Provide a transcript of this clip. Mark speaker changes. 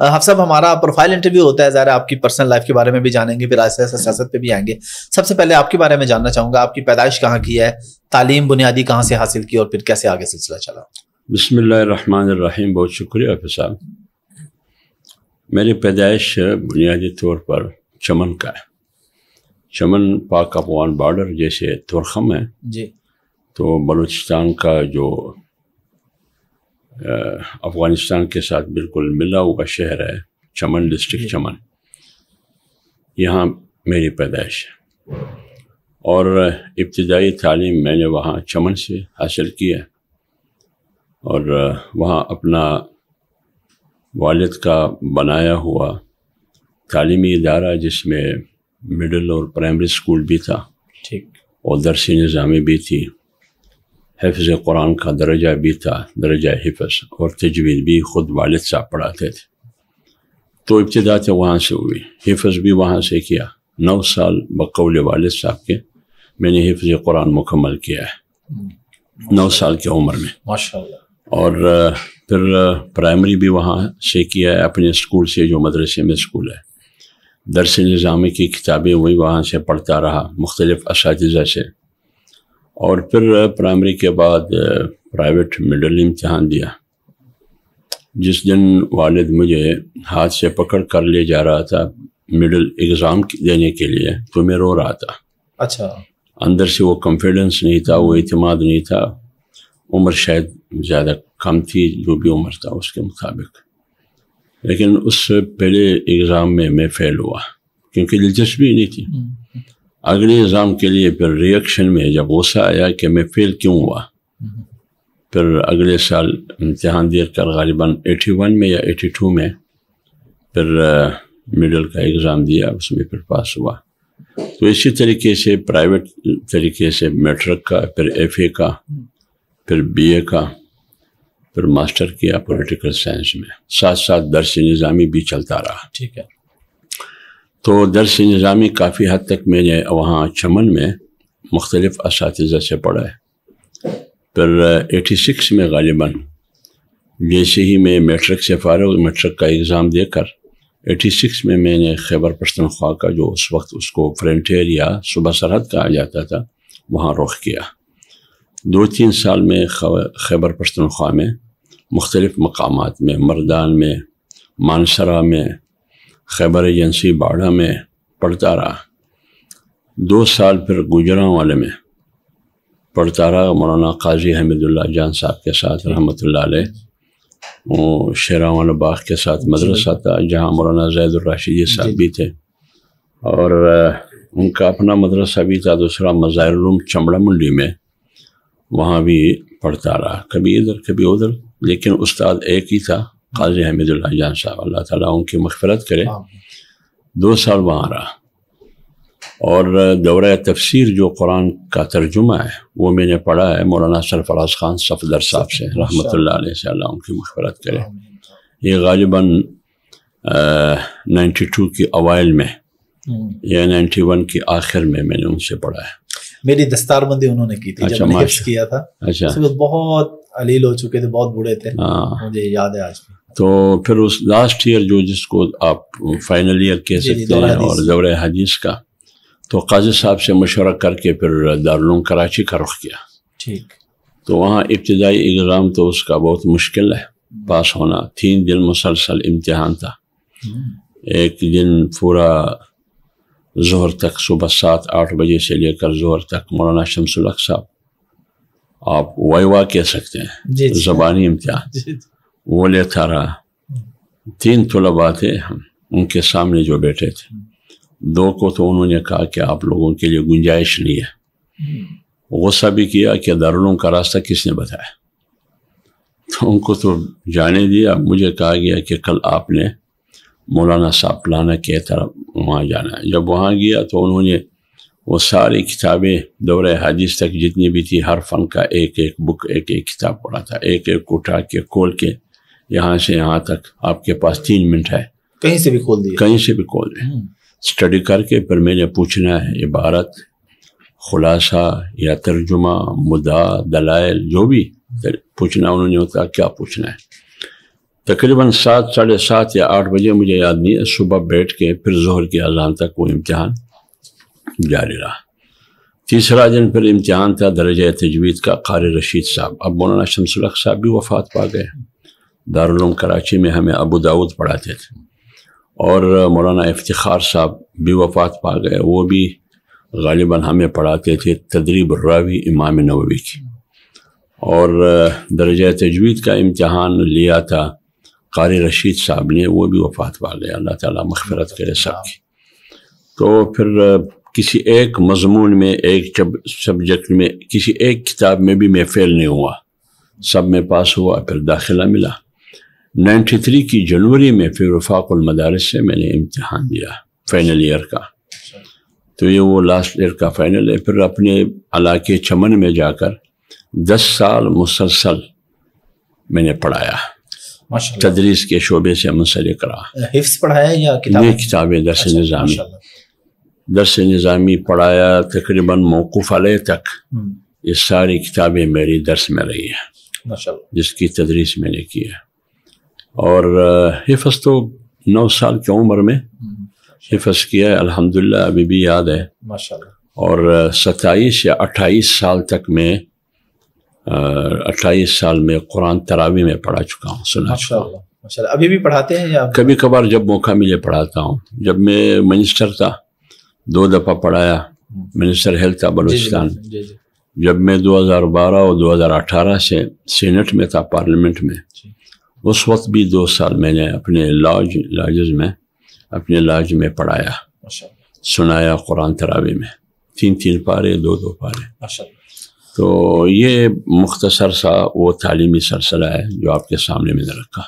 Speaker 1: حافظ صاحب ہمارا پروفائل انٹرویو ہوتا ہے، ظاہر ہے آپ کی پرسنل لائف کے بارے میں بھی جانیں گے، پھر آہستہ آہستہ سیاست پہ بھی آئیں گے. سب سے پہلے آپ کے بارے میں جاننا چاہوں گا، آپ کی پیدائش کہاں کی ہے، تعلیم بنیادی کہاں سے حاصل کی اور پھر کیسے آگے سلسلہ چلا؟
Speaker 2: بسم اللہ الرحمن الرحیم. بہت شکریہ حافظ صاحب. میری پیدائش بنیادی طور پر چمن کا ہے. چمن پاک افغان بارڈر جیسے تورخم ہے
Speaker 1: جی،
Speaker 2: تو بلوچستان کا جو افغانستان کے ساتھ بالکل ملا ہوا شہر ہے چمن، ڈسٹرکٹ چمن، یہاں میری پیدائش ہے. اور ابتدائی تعلیم میں نے وہاں چمن سے حاصل کی ہے، اور وہاں اپنا والد کا بنایا ہوا تعلیمی ادارہ جس میں مڈل اور پرائمری اسکول بھی تھا،
Speaker 1: ٹھیک،
Speaker 2: اور درسی نظامی بھی تھی، حفظ قرآن کا درجہ بھی تھا، درجہ حفظ، اور تجوید بھی خود والد صاحب پڑھاتے تھے. تو ابتدا تو وہاں سے ہوئی، حفظ بھی وہاں سے کیا. 9 سال بقول والد صاحب کے میں نے حفظ قرآن مکمل کیا ہے 9 سال کی عمر میں،
Speaker 1: ماشاءاللہ.
Speaker 2: اور پھر پرائمری بھی وہاں سے کیا ہے اپنے اسکول سے، جو مدرسے میں اسکول ہے. درس نظامی کی کتابیں وہی وہاں سے پڑھتا رہا مختلف اساتذہ سے. اور پھر پرائمری کے بعد پرائیویٹ مڈل امتحان دیا. جس دن والد مجھے ہاتھ سے پکڑ کر لے جا رہا تھا مڈل ایگزام دینے کے لیے تو میں رو رہا تھا.
Speaker 1: اچھا. اندر
Speaker 2: سے وہ کانفیڈنس نہیں تھا، وہ اعتماد نہیں تھا. عمر شاید زیادہ کم تھی، جو بھی عمر تھا اس کے مطابق. لیکن اس پہلے ایگزام میں فیل ہوا کیونکہ دلچسپی نہیں تھی. اگلے ایگزام کے لیے پھر ریئیکشن میں جب غصہ آیا کہ میں فیل کیوں ہوا، پھر اگلے سال امتحان دے کر غالباً 81 میں یا 82 میں پھر مڈل کا ایگزام دیا، اس میں پھر پاس ہوا. تو اسی طریقے سے پرائیویٹ طریقے سے میٹرک کا، پھر ایف اے کا، پھر بی اے کا، پھر ماسٹر کیا پولیٹیکل سائنس میں. ساتھ ساتھ درس نظامی بھی چلتا رہا.
Speaker 1: ٹھیک ہے.
Speaker 2: تو درس نظامی کافی حد تک میں نے وہاں چمن میں مختلف اساتذہ سے پڑھا ہے. پھر 86 میں غالباً جیسے ہی میں میٹرک سے فارغ، میٹرک کا ایگزام دے کر 86 میں میں نے خیبر پختونخوا کا، جو اس وقت اس کو فرنٹیئر یا صوبہ سرحد کہا جاتا تھا، وہاں رخ کیا. 2-3 سال میں خیبر پختونخوا میں مختلف مقامات میں، مردان میں، مانسرا میں، خیبر ایجنسی باڑہ میں پڑھتا رہا. 2 سال پھر گوجرانوالے میں پڑھتا رہا مولانا قاضی حمید اللہ جان صاحب کے ساتھ رحمۃ اللہ علیہ. وہ شیراوان باغ کے ساتھ مدرسہ تھا جہاں مولانا زید الراشدی صاحب بھی تھے، اور ان کا اپنا مدرسہ بھی تھا. دوسرا مظاہر العلوم چمڑا منڈی میں، وہاں بھی پڑھتا رہا، کبھی ادھر کبھی ادھر. لیکن استاد ایک ہی تھا، قاضی حمید اللہ جان صاحب، اللہ تعالیٰ ان کی مغفرت کرے. 2 سال وہاں رہا. اور دورہ تفسیر جو قرآن کا ترجمہ ہے وہ میں نے پڑھا ہے مولانا سرفراز خان صفدر صاحب سے، رحمۃ اللہ علیہ سے، اللہ ان کی مغفرت کرے. یہ غالباً 92 کی اوائل میں یا 91 کی آخر میں نے ان سے پڑھا ہے.
Speaker 1: میری دستار بندی انہوں نے کی تھی جب میں نے حفظ کیا تھا.
Speaker 2: اچھا.
Speaker 1: بہت علیل ہو چکے تھے، بہت بوڑھے تھے، مجھے یاد ہے آج بھی.
Speaker 2: تو پھر اس لاسٹ ایئر جو جس کو آپ فائنل ایئر کہہ سکتے ہیں، اور دورہ حدیث کا، تو قاضی صاحب سے مشورہ کر کے پھر دارالعلوم کراچی کا رخ کیا.
Speaker 1: ٹھیک. تو
Speaker 2: وہاں ابتدائی ایگزام تو اس کا بہت مشکل ہے پاس ہونا. 3 دن مسلسل امتحان تھا. ایک دن پورا ظہر تک، صبح 7-8 بجے سے لے کر ظہر تک، مولانا شمس الحق صاحب، آپ وائوا کہہ سکتے ہیں، زبانی امتحان وہ لیتا رہا. 3 طلباء تھے ہم، ان کے سامنے جو بیٹھے تھے، 2 کو تو انہوں نے کہا کہ آپ لوگوں کے لیے گنجائش نہیں ہے. غصہ بھی کیا کہ دارالعلوم کا راستہ کس نے بتایا. تو ان کو تو جانے دیا. مجھے کہا گیا کہ کل آپ نے مولانا صاحب پلانا کی طرف وہاں جانا ہے. جب وہاں گیا تو انہوں نے وہ ساری کتابیں دورہ حدیث تک جتنی بھی تھی، ہر فن کا ایک بک، ایک کتاب پڑھا تھا، ایک اٹھا کے کھول کے یہاں سے یہاں تک آپ کے پاس 3 منٹ ہے،
Speaker 1: کہیں سے بھی کھول دیا،
Speaker 2: کہیں سے بھی کھول دیں. اسٹڈی کر کے پھر میں نے پوچھنا ہے عبارت، خلاصہ یا ترجمہ، مدعا، دلائل، جو بھی پوچھنا انہوں نے ہوتا کیا پوچھنا ہے. تقریباً 7 ساڑھے 7 یا 8 بجے مجھے یاد نہیں ہے، صبح بیٹھ کے پھر ظہر کی اذان تک وہ امتحان جاری رہا۔ تیسرا دن پھر امتحان تھا درجہ تجوید کا، قاری رشید صاحب، اب مولانا شمس الحق صاحب بھی وفات پا گئے، دارالعلوم کراچی میں ہمیں ابو داؤد پڑھاتے تھے، اور مولانا افتخار صاحب بھی وفات پا گئے، وہ بھی غالباً ہمیں پڑھاتے تھے تدریب الراوی امام نووی کی، اور درجہ تجوید کا امتحان لیا تھا قاری رشید صاحب نے، وہ بھی وفات پا گئے، اللہ تعالیٰ مغفرت کرے سب کی۔ تو پھر کسی ایک مضمون میں، ایک سبجیکٹ میں، کسی ایک کتاب میں بھی میں فیل نہیں ہوا، سب میں پاس ہوا، پھر داخلہ ملا۔ 93 کی جنوری میں پھر وفاق المدارس سے میں نے امتحان دیا فائنل ایئر کا، تو یہ وہ لاسٹ ایئر کا فائنل ہے۔ پھر اپنے علاقے چمن میں جا کر 10 سال مسلسل میں نے پڑھایا، تدریس کے شعبے سے منسلک رہا۔
Speaker 1: حفظ پڑھایا یا
Speaker 2: کتابیں درس نظامی، درس نظامی پڑھایا تقریباً موقوف علیہ تک، یہ ساری کتابیں میری درس میں رہی ہیں جس کی تدریس میں نے کی ہے۔ اور حفظ تو 9 سال کی عمر میں حفظ کیا ہے، الحمدللہ ابھی بھی یاد ہے، اور 27 یا 28 سال تک میں 28 سال میں قرآن تراویح میں پڑھا چکا ہوں، سنا چکا ہوں۔
Speaker 1: ابھی بھی پڑھاتے ہیں یا
Speaker 2: کبھی کبھار جب موقع ملے پڑھاتا ہوں۔ جب میں منسٹر تھا 2 دفعہ پڑھایا، منسٹر ہیلتھ تھا بلوچستان۔ جب میں 2012 اور 2018 سے سینٹ میں تھا، پارلیمنٹ میں، اس وقت بھی 2 سال میں نے اپنے لاجز میں، اپنے لاج میں پڑھایا، سنایا قرآن تراویح میں، 3 پارے، 2 پارے۔ تو یہ مختصر سا وہ تعلیمی سلسلہ ہے جو آپ کے سامنے میں نے رکھا۔